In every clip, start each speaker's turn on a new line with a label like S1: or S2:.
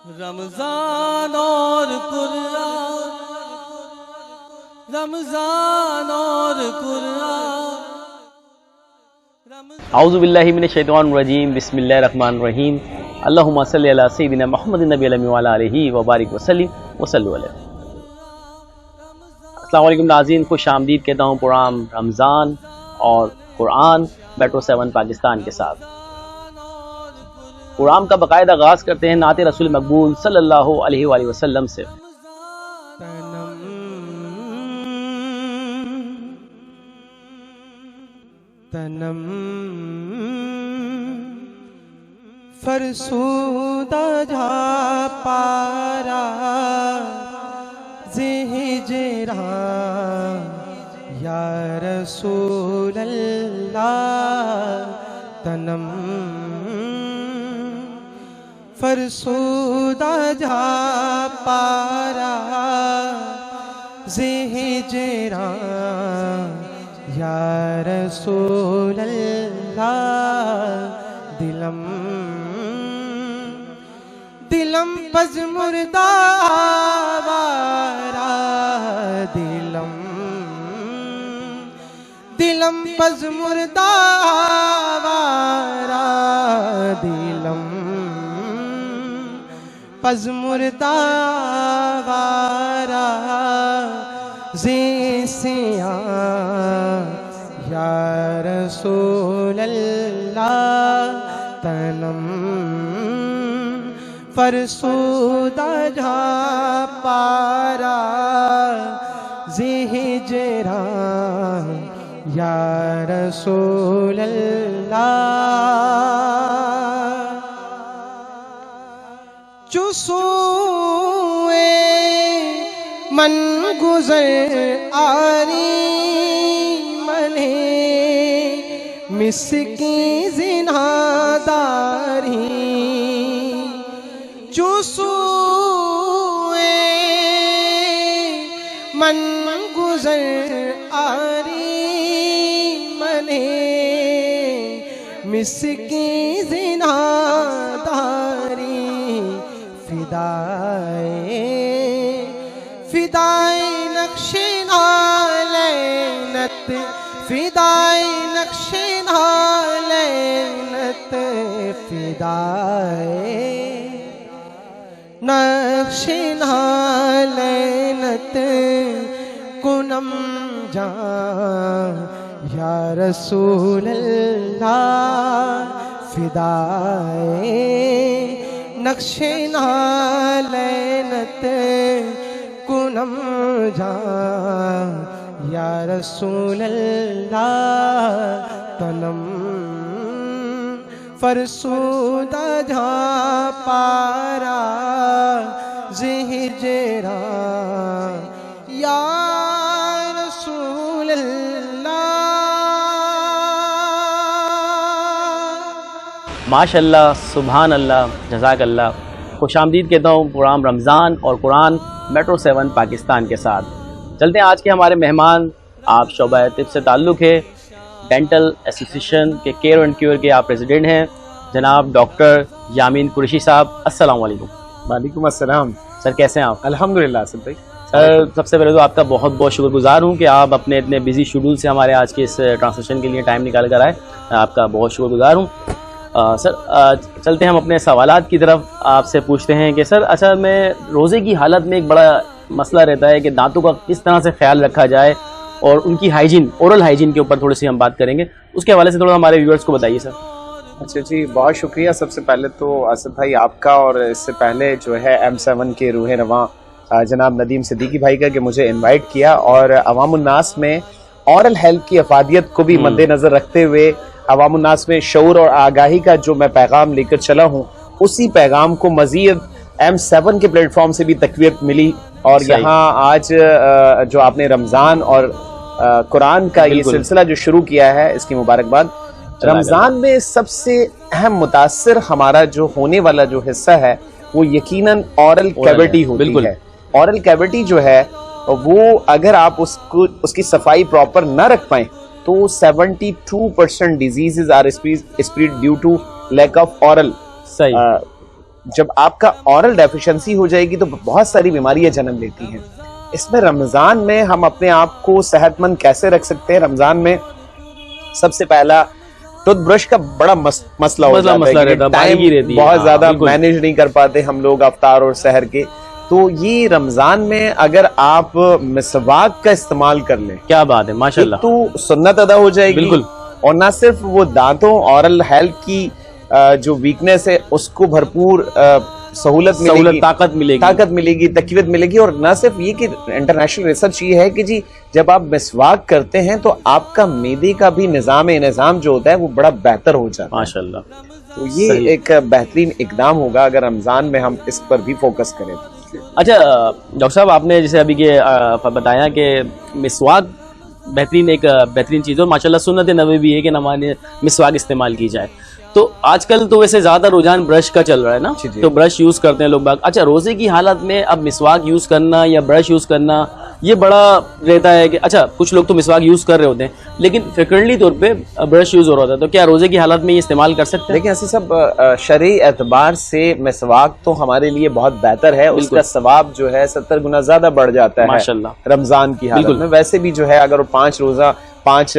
S1: رمضان اور قرآن، رمضان اور قرآن۔
S2: اعوذ باللہ من الشیطان الرجیم، بسم اللہ الرحمن الرحیم۔ اللہم صلی علی سیدنا محمد النبی الامین وعلی آلہ وبارک وسلم وصلوا علیہ۔ السلام علیکم ناظرین، خوش آمدید کہتا ہوں پروگرام رمضان اور قرآن میٹرو 7 پاکستان کے ساتھ۔ پروگرام کا باقاعدہ آغاز کرتے ہیں نعت رسول مقبول صلی اللہ علیہ وآلہ وسلم سے۔
S1: تنم فرسودہ جا پارا زہجرا یا رسول اللہ۔ تنم فرسودہ جا پارا زہجرا یا رسول اللہ۔ دلم پز مردہ وارا، دلم پز مردہ وارا، دلم پز مردہ وارا زیسیاں یا رسول اللہ۔ تنم فرسودہ جا پارا زہجرا یا رسول اللہ۔ چسوئے من گزر آری منے مسکی زناداری، چسوئے من گزر آری منے مسکی زناداری، فدائے نقش نالینت، فدائے نقش نالینت، فدائے نقش نالینت کنم جان یا رسول اللہ۔ فدائے نقش نالینت کنم جان یا رسول اللہ۔ تنم فرسودہ جا پارا زہجرا یا رسول اللہ۔
S2: ماشاء اللہ، سبحان اللہ، جزاک اللہ۔ خوش آمدید کہتا ہوں پروگرام رمضان اور قرآن میٹرو 7 پاکستان کے ساتھ۔ چلتے ہیں آج کے ہمارے مہمان، آپ شعبہ طب سے تعلق ہے، ڈینٹل ایسوسیشن کے کیئر اینڈ کیور کے آپ پریزیڈنٹ ہیں، جناب ڈاکٹر یامین قریشی صاحب۔ السلام علیکم۔
S3: وعلیکم السلام
S2: سر، کیسے ہیں آپ؟
S3: الحمدللہ آصف بھائی۔
S2: سر، سب سے پہلے تو آپ کا بہت بہت شکر گزار ہوں کہ آپ اپنے اتنے بزی شیڈول سے ہمارے آج کے اس ٹرانسلیشن کے لیے ٹائم نکال کر آئے، آپ کا بہت شکر گزار ہوں۔ سر، چلتے ہیں ہم اپنے سوالات کی طرف، آپ سے پوچھتے ہیں کہ سر، اچھا میں روزے کی حالت میں ایک بڑا مسئلہ رہتا ہے کہ دانتوں کا کس طرح سے خیال رکھا جائے اور ان کی ہائیجین، اورل ہائیجین کے اوپر تھوڑی سی ہم بات کریں گے، اس کے حوالے سے تھوڑا ہمارے ویورز کو بتائیے سر۔
S3: اچھا جی، بہت شکریہ۔ سب سے پہلے تو آصف بھائی آپ کا، اور اس سے پہلے جو ہے M7 کے روح رواں جناب ندیم صدیقی بھائی کا کہ مجھے انوائٹ کیا، اور عوام الناس میں اورل ہیلتھ کی افادیت کو بھی مد نظر رکھتے ہوئے عوام الناس میں شعور اور آگاہی کا جو میں پیغام لے کر چلا ہوں، اسی پیغام کو مزید M7 کے پلیٹ فارم سے بھی تقویت ملی، اور یہاں آج جو آپ نے رمضان اور قرآن کا یہ سلسلہ جو شروع کیا ہے، اس کی مبارکباد۔ رمضان میں سب سے اہم متاثر ہمارا جو ہونے والا جو حصہ ہے وہ یقیناً اورل کیویٹی ہوتی ہے۔ اورل کیویٹی جو ہے وہ اگر آپ اس کی صفائی پراپر نہ رکھ پائیں تو 72% diseases are spread due to lack of oral جب آپ کا اورل ڈیفیشنسی ہو جائے گی تو بہت ساری بیماریاں جنم لیتی ہیں. اس میں رمضان میں ہم اپنے آپ کو صحت مند کیسے رکھ سکتے ہیں؟ رمضان میں سب سے پہلا ٹوتھ برش کا بڑا مسئلہ ہو جاتا ہے کہ ٹائم بہت زیادہ مینیج نہیں کر پاتے ہم لوگ افطار اور سحر کے. تو یہ رمضان میں اگر آپ مسواک کا استعمال کر لیں,
S2: کیا بات ہے, ماشاءاللہ,
S3: تو سنت ادا ہو جائے گی.
S2: بالکل.
S3: اور نہ صرف وہ دانتوں اورل ہیلتھ کی جو ویکنس ہے اس کو بھرپور سہولت ملے گی, طاقت ملے گی, تقویت ملے گی. اور نہ صرف یہ کہ انٹرنیشنل ریسرچ یہ ہے کہ جی جب آپ مسواک کرتے ہیں تو آپ کا معدے کا بھی نظام جو ہوتا ہے وہ بڑا بہتر ہو جاتا ہے.
S2: ماشاءاللہ.
S3: تو یہ ایک بہترین اقدام ہوگا اگر رمضان میں ہم اس پر بھی فوکس کریں.
S2: اچھا ڈاکٹر صاحب, آپ نے جیسے ابھی کے بتایا کہ مسواک بہترین چیز ہو, ماشاءاللہ سنت نبوی بھی ہے کہ نماز مسواک استعمال کی جائے. تو آج کل تو ویسے زیادہ رجحان برش کا چل رہا ہے نا, تو برش یوز کرتے ہیں لوگ باگ. اچھا, روزے کی حالت میں اب مسواک یوز کرنا یا برش یوز کرنا یہ بڑا رہتا ہے کہ اچھا کچھ لوگ تو مسواک یوز کر رہے ہوتے ہیں لیکن فریکوینٹلی طور پہ برش یوز ہو رہا ہوتا ہے, تو کیا روزے کی حالت میں یہ استعمال کر سکتے ہیں؟
S3: لیکن ایسی سب شرعی اعتبار سے مسواک تو ہمارے لیے بہت بہتر ہے, اس کا ثواب جو ہے 70 گنا زیادہ بڑھ جاتا ہے ماشاءاللہ رمضان کی حالت میں. ویسے بھی جو ہے اگر 5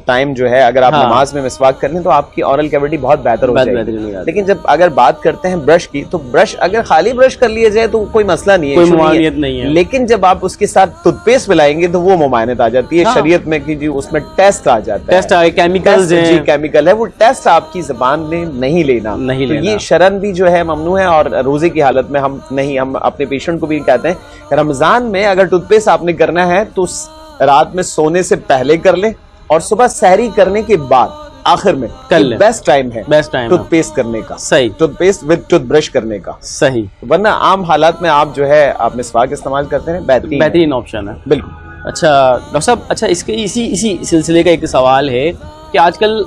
S3: ٹائم جو ہے اگر آپ نماز میں مسواک کر لیں تو آپ کی اورل کیویٹی بہت بہتر ہو جائے گی. لیکن جب اگر بات کرتے ہیں برش کی, تو برش اگر خالی برش کر لیا جائے تو کوئی مسئلہ نہیں ہے,
S2: کوئی ممانعت نہیں ہے.
S3: لیکن جب آپ اس کے ساتھ ٹوتھ پیسٹ ملائیں گے تو وہ ممانعت آ جاتی ہے شریعت میں کہ جی اس میں ٹیسٹ آ جاتا ہے,
S2: ٹیسٹ
S3: کیمیکل ہے, وہ ٹیسٹ آپ کی زبان میں نہیں لینا. یہ شرن بھی جو ہے ممنوع ہے, اور روزے کی حالت میں ہم اپنے پیشنٹ کو بھی کہتے ہیں رمضان میں اگر ٹوتھ پیسٹ آپ نے کرنا ہے تو رات میں سونے سے پہلے کر لیں اور صبح سحری کرنے کے بعد آخر میں کر لیں. بیسٹ ٹائم ہے ٹوتھ پیسٹ کرنے کا, صحیح, tooth paste with tooth brush کرنے کا, صحیح. ورنہ عام حالات میں آپ جو ہے آپ مسواک استعمال کرتے ہیں,
S2: بہترین آپشن ہے.
S3: بالکل.
S2: اچھا ڈاکٹر صاحب, اچھا اس کے اسی سلسلے کا ایک سوال ہے کہ آج کل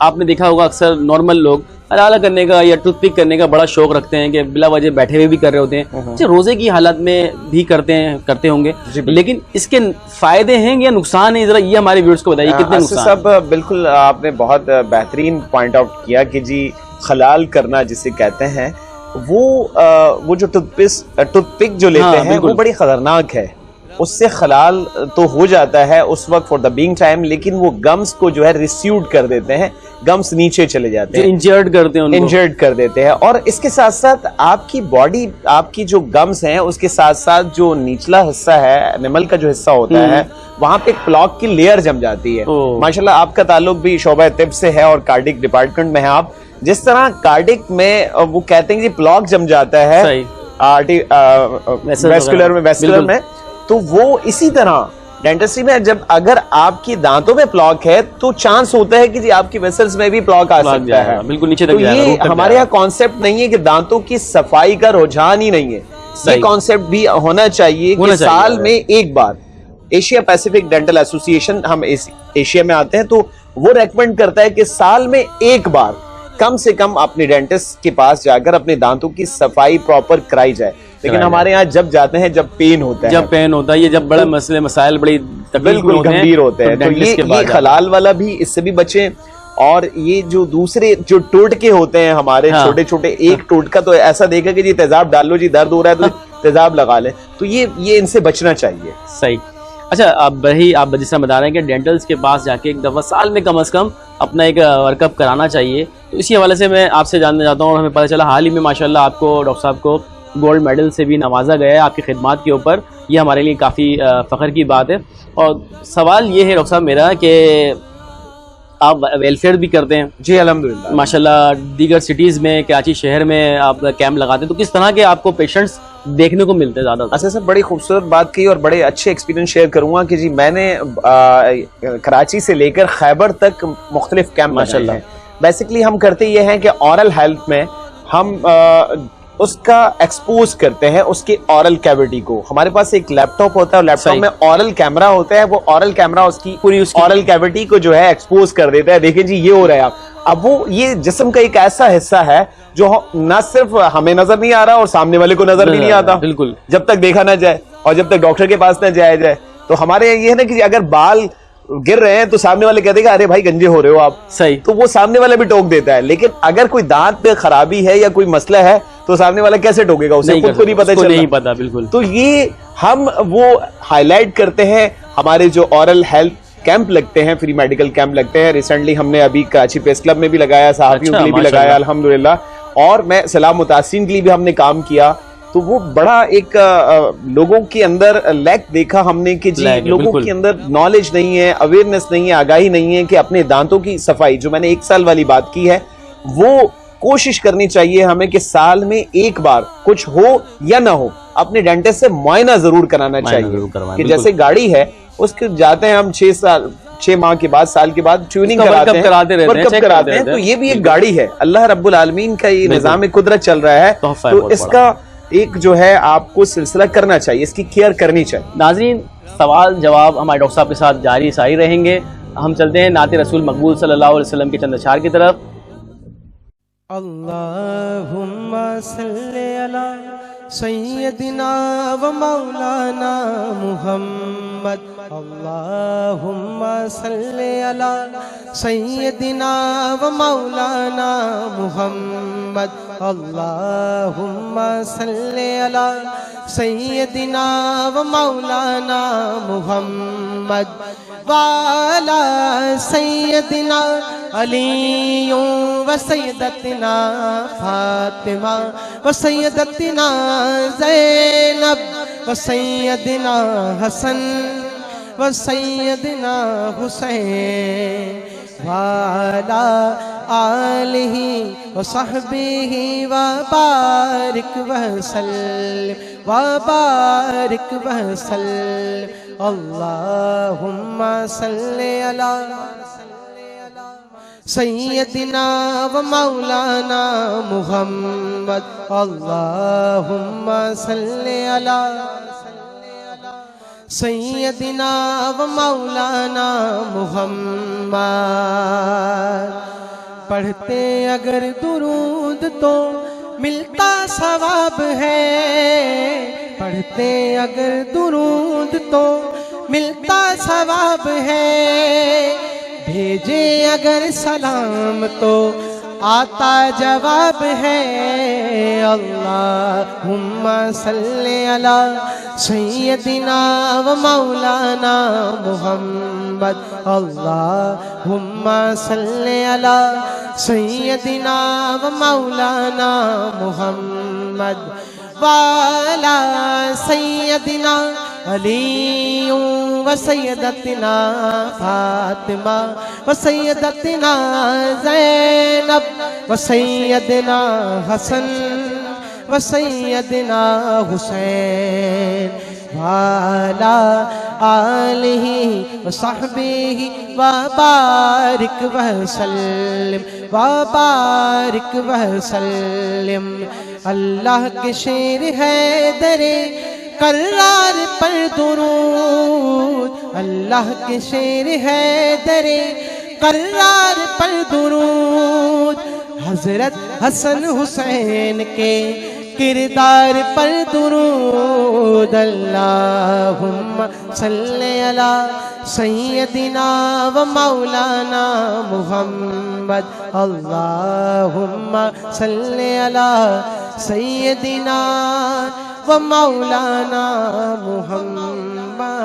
S2: آپ نے دیکھا ہوگا اکثر نارمل لوگ حلالہ کرنے کا یا ٹوتھ پک کرنے کا بڑا شوق رکھتے ہیں کہ بلا وجہ بیٹھے ہوئے بھی کر رہے ہوتے ہیں. اچھا, روزے کی حالت میں بھی کرتے ہوں گے, لیکن اس کے فائدے ہیں یا نقصان ہیں, ذرا یہ ہمارے ویورز کو بتائیے کتنے نقصان.
S3: سب بالکل آپ نے بہت بہترین پوائنٹ آؤٹ کیا کہ جی حلال کرنا جسے کہتے ہیں وہ جو ٹوتھ پک جو لیتے ہیں وہ بڑی خطرناک ہے. اس سے خلال تو ہو جاتا ہے اس وقت فار دا بینگ ٹائم, لیکن وہ گمز کو جو ہے ریسیوڈ کر دیتے ہیں, گمز نیچے چلے جاتے ہیں, انجرڈ کر دیتے ہیں. اور اس کے ساتھ ساتھ آپ کی باڈی, آپ کی جو گمز ہیں اس کے ساتھ ساتھ جو نچلا حصہ ہے انیمل کا جو حصہ ہوتا ہے وہاں پہ پلاک کی لیئر جم جاتی ہے. ماشاءاللہ آپ کا تعلق بھی شعبہ طب سے ہے اور کارڈک ڈپارٹمنٹ میں ہے. آپ جس طرح کارڈک میں وہ کہتے ہیں کہ پلاک جم جاتا ہے ویسکولر میں, تو وہ اسی طرح ڈینٹسٹری میں جب اگر آپ کی دانتوں میں پلاک ہے تو چانس ہوتا ہے کہ جی آپ کی ویسلز میں بھی پلاک آ سکتا ہے.
S2: بالکل نیچے
S3: تک یہ ہمارے یہاں کانسیپٹ نہیں ہے کہ دانتوں کی صفائی کا رجحان ہی نہیں ہے. یہ کانسیپٹ بھی ہونا چاہیے کہ سال میں ایک بار ایشیا پیسیفک ڈینٹل ایسوسیشن, ہم ایشیا میں آتے ہیں, تو وہ ریکمینڈ کرتا ہے کہ سال میں ایک بار کم سے کم اپنے ڈینٹسٹ کے پاس جا کر اپنے دانتوں کی صفائی پراپر کرائی جائے. لیکن ہمارے یہاں جب جاتے ہیں جب پین ہوتا ہے یہ
S2: جب بڑے مسائل بڑی
S3: بالکل گمبھیر ہوتے ہیں, تو یہ حلال والا بھی اس سے بھی بچیں. اور یہ جو دوسرے جو ٹوٹکے ہوتے ہیں ہمارے چھوٹے چھوٹے, ایک ٹوٹکا تو ایسا دیکھا کہ جی تیزاب ڈال لو, جی درد ہو رہا ہے تو تیزاب لگا لیں, تو یہ ان سے بچنا چاہیے.
S2: صحیح. اچھا آپ جس طرح بتا رہے ہیں کہ ڈینٹلز کے پاس جا کے ایک دفعہ سال میں کم از کم اپنا ایک ورک اپ کرانا چاہیے, تو اسی حوالے سے میں آپ سے جاننا چاہتا ہوں. اور ہمیں پتہ چلا حال ہی میں ماشاءاللہ آپ کو ڈاکٹر صاحب کو گولڈ میڈل سے بھی نوازا گیا ہے آپ کی خدمات کے اوپر. یہ ہمارے لیے کافی فخر کی بات ہے. اور سوال یہ ہے ڈاکٹر صاحب میرا کہ آپ ویلفیئر بھی کرتے ہیں.
S3: جی الحمدللہ
S2: ماشاءاللہ. دیگر سٹیز میں کراچی شہر میں آپ کیمپ لگاتے ہیں, تو کس طرح کے آپ کو پیشنٹس دیکھنے کو ملتے ہیں زیادہ؟
S3: اچھا سر, بڑی خوبصورت بات کی اور بڑے اچھے ایکسپیرینس شیئر کروں گا کہ جی میں نے کراچی سے لے کر خیبر تک مختلف کیمپ ماشاءاللہ. بیسکلی ہم کرتے یہ ہیں کہ اورل ہیلتھ میں ہم اس کا ایکسپوز کرتے ہیں اس کی اورل کیویٹی کو. ہمارے پاس ایک لیپ ٹاپ ہوتا ہے اور لیپ ٹاپ میں اورل کیمرا ہوتا ہے. وہ اورل کیمرا اس کی پوری اورل کیویٹی کو جو ہے ایکسپوز کر دیتا ہے. دیکھیں جی یہ ہو رہا ہے. اب وہ یہ جسم کا ایک ایسا حصہ ہے جو نہ صرف ہمیں نظر نہیں آ رہا اور سامنے والے کو نظر بھی نہیں آتا, بالکل, جب تک دیکھا نہ جائے اور جب تک ڈاکٹر کے پاس نہ جایا جائے. تو ہمارے یہ ہے نا کہ اگر بال گر رہے ہیں تو سامنے والے کہتے ہیں ارے بھائی گنجے ہو رہے ہو آپ, صحیح, تو وہ سامنے والا بھی ٹوک دیتا ہے. لیکن اگر کوئی دانت پہ خرابی ہے یا کوئی مسئلہ ہے تو سامنے والا کیسے ٹوکے گا, اسے خود کو نہیں پتا چل
S2: پتا. بالکل.
S3: تو یہ ہم وہ ہائی لائٹ کرتے ہیں. ہمارے جو اورل ہیلتھ کیمپ لگتے ہیں, فری میڈیکل کیمپ لگتے ہیں, ریسنٹلی ہم نے ابھی کراچی پریس کلب میں بھی لگایا, صحافیوں کے لیے بھی لگایا الحمدللہ, اور میں سلام متاثرین کے لیے بھی ہم نے کام کیا. تو وہ بڑا ایک لوگوں کے اندر لیک دیکھا ہم نے کہ جی لوگوں کے اندر نالج نہیں ہے, اویئرنیس نہیں ہے, آگاہی نہیں ہے کہ اپنے دانتوں کی صفائی, جو میں نے 1 سال والی بات کی ہے, وہ کوشش کرنی چاہیے ہمیں کہ سال میں ایک بار کچھ ہو یا نہ ہو اپنے ڈینٹسٹ سے معائنہ ضرور کرانا چاہیے. کہ جیسے گاڑی ہے, اس کے جاتے ہیں ہم 6 ماہ کے بعد, سال کے بعد ٹیوننگ کراتے ہیں, تو یہ بھی ایک گاڑی ہے. اللہ رب العالمین کا یہ نظام قدرت چل رہا ہے, تو اس کا ایک جو ہے آپ کو سلسلہ کرنا چاہیے, اس کی کیئر کرنی چاہیے.
S2: ناظرین, سوال جواب ہمارے ڈاکٹر صاحب کے ساتھ جاری ساری رہیں گے. ہم چلتے ہیں نعت رسول مقبول صلی اللہ علیہ وسلم کے چند اشعار کی طرف.
S1: اللہم صلی علی سیدنا و مولانا محمد. اللہم صلی علی سیدنا و مولانا محمد. اللہم صلی علی سیدنا و مولانا محمد وعلی سیدنا علی و سیدتنا فاطمہ و سیدتنا زینب و سیدنا حسن و سیدنا حسین وعلی آلہ و صحبہ وبارک وسلم وبارک وسلم. اللہم صلی علی سیدنا و مولانا محمد. اللہم صلی علی سیدنا و مولانا محمد. پڑھتے اگر درود تو ملتا ثواب ہے, پڑھتے اگر درود تو ملتا ثواب ہے, بھیجے اگر سلام تو آتا جواب ہے. اللہم صلی علی سیدنا و مولانا محمد. اللہم صلی علی سیدنا و مولانا محمد وعلی سیدنا علی و سیدتنا فاطمہ و سیدتنا زینب و سیدنا حسن و سیدنا حسین وعلی آلہ و صحبہ وبارک وسلم وبارک وسلم. اللہ کے شیر ہے درے کرار پر درود, اللہ کے شیر ہے درے کرار پر درود, حضرت حسن حسین کے کردار پر درود. اللہم صلی علی سیدنا و مولانا محمد. اللہم صلی علی سیدنا و مولانا محمد.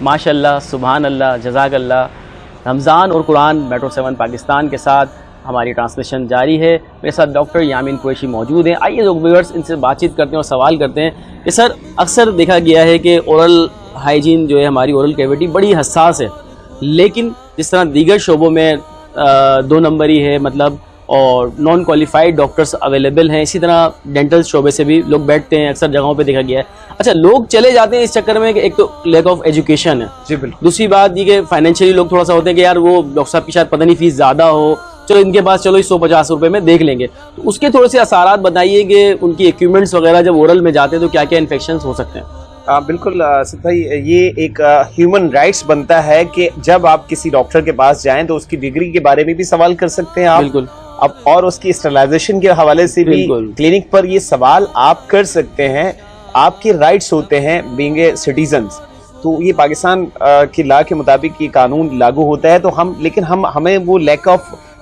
S2: ماشاء اللہ, سبحان اللہ, جزاک اللہ. رمضان اور قرآن میٹرو 7 پاکستان کے ساتھ ہماری ٹرانسلیشن جاری ہے. میرے ساتھ ڈاکٹر یامین قریشی موجود ہیں. آئیے لوگ ویورز ان سے بات چیت کرتے ہیں اور سوال کرتے ہیں کہ سر, اکثر دیکھا گیا ہے کہ اورل ہائیجین جو ہے, ہماری اورل کیویٹی بڑی حساس ہے, لیکن جس طرح دیگر شعبوں میں 2 نمبری ہے مطلب, اور نان کوالیفائڈ ڈاکٹرز اویلیبل ہیں, اسی طرح ڈینٹل شعبے سے بھی لوگ بیٹھتے ہیں, اکثر جگہوں پہ دیکھا گیا ہے. اچھا, لوگ چلے جاتے ہیں اس چکر میں کہ ایک تو لیک آف ایجوکیشن ہے,
S3: جی بالکل,
S2: دوسری بات یہ کہ فائنینشلی لوگ تھوڑا سا ہوتے ہیں کہ یار وہ ڈاکٹر صاحب کی شاید پتہ نہیں فیس زیادہ ہو, چلو ان کے پاس چلو 150 روپے میں دیکھ لیں گے. تو اس کے تھوڑے سے اثرات بتائیے کہ ان کی ایکوپمنٹس وغیرہ جب اورل میں جاتے ہیں تو کیا کیا انفیکشنز ہو سکتے ہیں.
S3: بالکل اسد بھائی, یہ ایک ہیومن رائٹس بنتا ہے کہ جب آپ کسی ڈاکٹر کے پاس جائیں تو اس کی ڈگری کے بارے میں بھی سوال کر سکتے ہیں آپ. بالکل. اب اور اس کی اسٹرلائزیشن کے حوالے سے بھی کلینک پر یہ سوال آپ کر سکتے ہیں. آپ کے رائٹس ہوتے ہیں بینگ اے سٹیزنز. تو یہ پاکستان کی لا کے مطابق یہ قانون لاگو ہوتا ہے, تو ہمیں وہ لیک آف